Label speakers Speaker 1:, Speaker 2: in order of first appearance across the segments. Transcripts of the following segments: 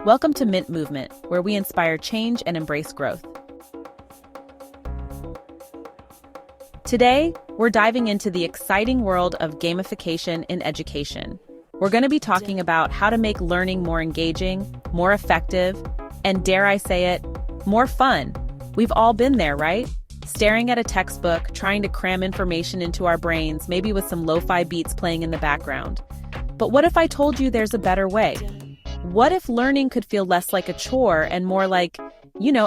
Speaker 1: Welcome to Mint Movement, where we inspire change and embrace growth. Today, we're diving into the exciting world of gamification in education. We're going to be talking about how to make learning more engaging, more effective, and dare I say it, more fun. We've all been there, right? Staring at a textbook, trying to cram information into our brains, maybe with some lo-fi beats playing in the background. But what if I told you there's a better way? What if learning could feel less like a chore and more like,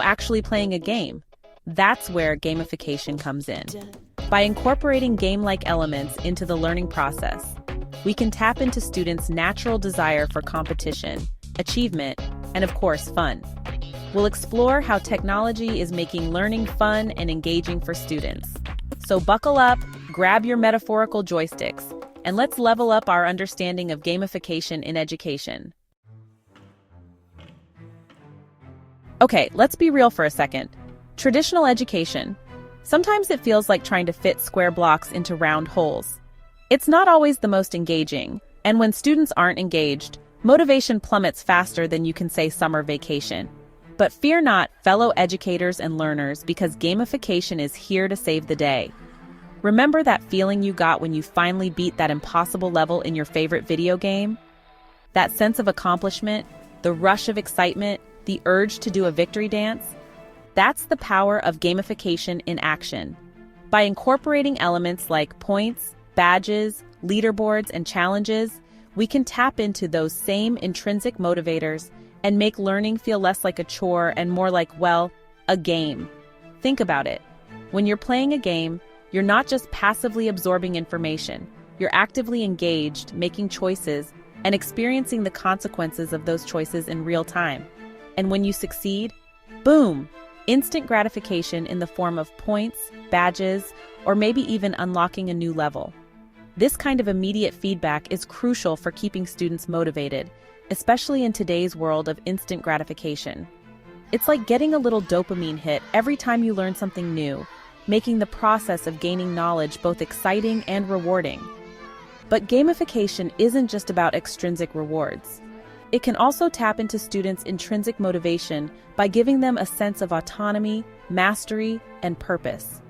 Speaker 1: actually playing a game? That's where gamification comes in. By incorporating game-like elements into the learning process, we can tap into students' natural desire for competition, achievement, and of course, fun. We'll explore how technology is making learning fun and engaging for students. So buckle up, grab your metaphorical joysticks, and let's level up our understanding of gamification in education. Okay, let's be real for a second. Traditional education. Sometimes it feels like trying to fit square blocks into round holes. It's not always the most engaging, and when students aren't engaged, motivation plummets faster than you can say summer vacation. But fear not, fellow educators and learners, because gamification is here to save the day. Remember that feeling you got when you finally beat that impossible level in your favorite video game? That sense of accomplishment, the rush of excitement, the urge to do a victory dance? That's the power of gamification in action. By incorporating elements like points, badges, leaderboards, and challenges, we can tap into those same intrinsic motivators and make learning feel less like a chore and more like, a game. Think about it. When you're playing a game, you're not just passively absorbing information. You're actively engaged, making choices, and experiencing the consequences of those choices in real time. And when you succeed, boom! Instant gratification in the form of points, badges, or maybe even unlocking a new level. This kind of immediate feedback is crucial for keeping students motivated, especially in today's world of instant gratification. It's like getting a little dopamine hit every time you learn something new, making the process of gaining knowledge both exciting and rewarding. But gamification isn't just about extrinsic rewards. It can also tap into students' intrinsic motivation by giving them a sense of autonomy, mastery, and purpose.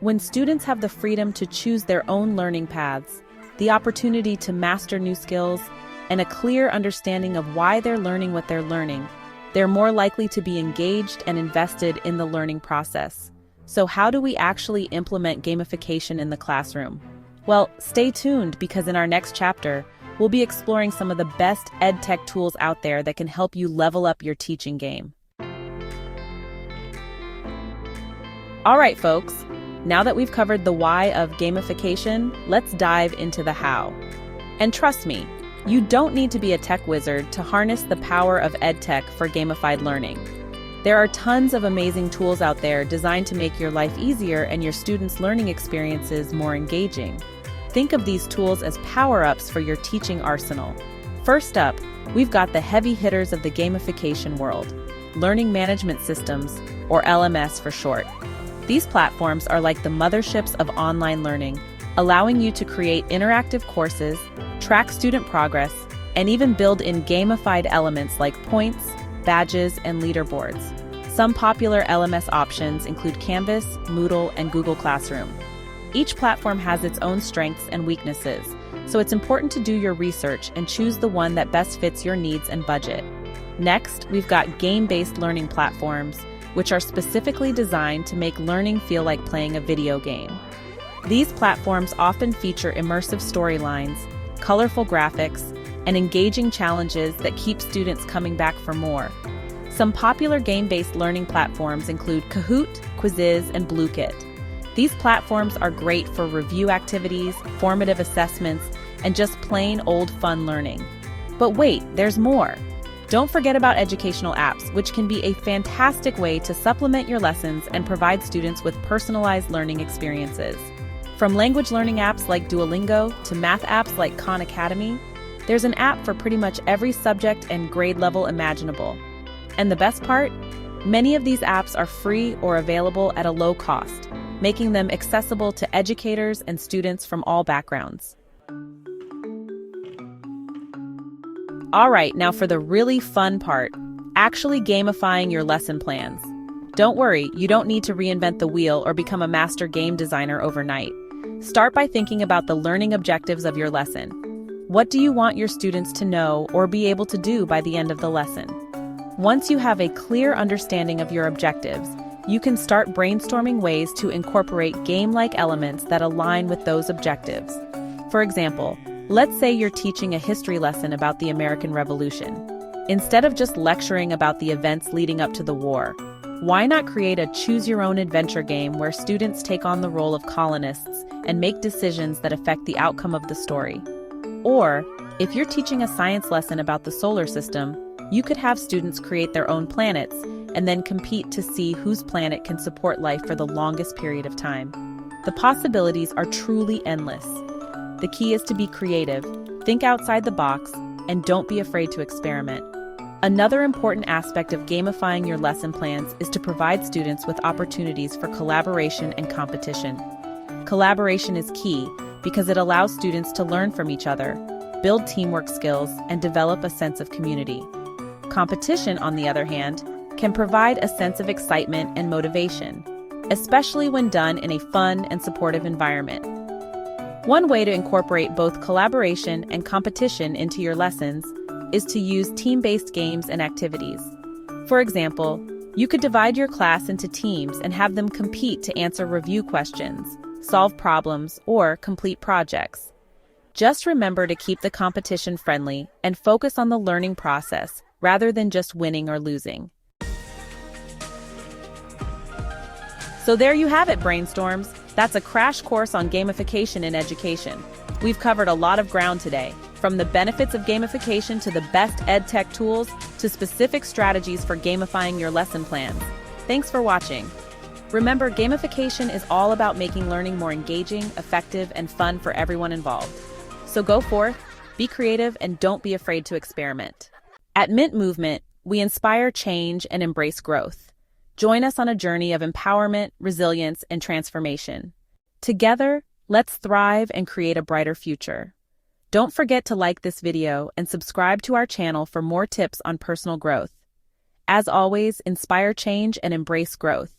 Speaker 1: When students have the freedom to choose their own learning paths, the opportunity to master new skills, and a clear understanding of why they're learning what they're learning, they're more likely to be engaged and invested in the learning process. So how do we actually implement gamification in the classroom? Well, stay tuned because in our next chapter, we'll be exploring some of the best EdTech tools out there that can help you level up your teaching game. All right, folks, now that we've covered the why of gamification, let's dive into the how. And trust me, you don't need to be a tech wizard to harness the power of EdTech for gamified learning. There are tons of amazing tools out there designed to make your life easier and your students' learning experiences more engaging. Think of these tools as power-ups for your teaching arsenal. First up, we've got the heavy hitters of the gamification world, learning management systems, or LMS for short. These platforms are like the motherships of online learning, allowing you to create interactive courses, track student progress, and even build in gamified elements like points, badges, and leaderboards. Some popular LMS options include Canvas, Moodle, and Google Classroom. Each platform has its own strengths and weaknesses, so it's important to do your research and choose the one that best fits your needs and budget. Next, we've got game-based learning platforms, which are specifically designed to make learning feel like playing a video game. These platforms often feature immersive storylines, colorful graphics, and engaging challenges that keep students coming back for more. Some popular game-based learning platforms include Kahoot, Quizzes, and Bluekit. These platforms are great for review activities, formative assessments, and just plain old fun learning. But wait, there's more. Don't forget about educational apps, which can be a fantastic way to supplement your lessons and provide students with personalized learning experiences. From language learning apps like Duolingo to math apps like Khan Academy, there's an app for pretty much every subject and grade level imaginable. And the best part? Many of these apps are free or available at a low cost, making them accessible to educators and students from all backgrounds. All right, now for the really fun part, actually gamifying your lesson plans. Don't worry, you don't need to reinvent the wheel or become a master game designer overnight. Start by thinking about the learning objectives of your lesson. What do you want your students to know or be able to do by the end of the lesson? Once you have a clear understanding of your objectives, you can start brainstorming ways to incorporate game-like elements that align with those objectives. For example, let's say you're teaching a history lesson about the American Revolution. Instead of just lecturing about the events leading up to the war, why not create a choose-your-own-adventure game where students take on the role of colonists and make decisions that affect the outcome of the story? Or, if you're teaching a science lesson about the solar system, you could have students create their own planets and then compete to see whose planet can support life for the longest period of time. The possibilities are truly endless. The key is to be creative, think outside the box, and don't be afraid to experiment. Another important aspect of gamifying your lesson plans is to provide students with opportunities for collaboration and competition. Collaboration is key because it allows students to learn from each other, build teamwork skills, and develop a sense of community. Competition, on the other hand, can provide a sense of excitement and motivation, especially when done in a fun and supportive environment. One way to incorporate both collaboration and competition into your lessons is to use team-based games and activities. For example, you could divide your class into teams and have them compete to answer review questions, solve problems, or complete projects. Just remember to keep the competition friendly and focus on the learning process rather than just winning or losing. So there you have it, Brainstorms. That's a crash course on gamification in education. We've covered a lot of ground today, from the benefits of gamification to the best EdTech tools to specific strategies for gamifying your lesson plans. Thanks for watching. Remember, gamification is all about making learning more engaging, effective, and fun for everyone involved. So go forth, be creative, and don't be afraid to experiment. At Mint Movement, we inspire change and embrace growth. Join us on a journey of empowerment, resilience, and transformation. Together, let's thrive and create a brighter future. Don't forget to like this video and subscribe to our channel for more tips on personal growth. As always, inspire change and embrace growth.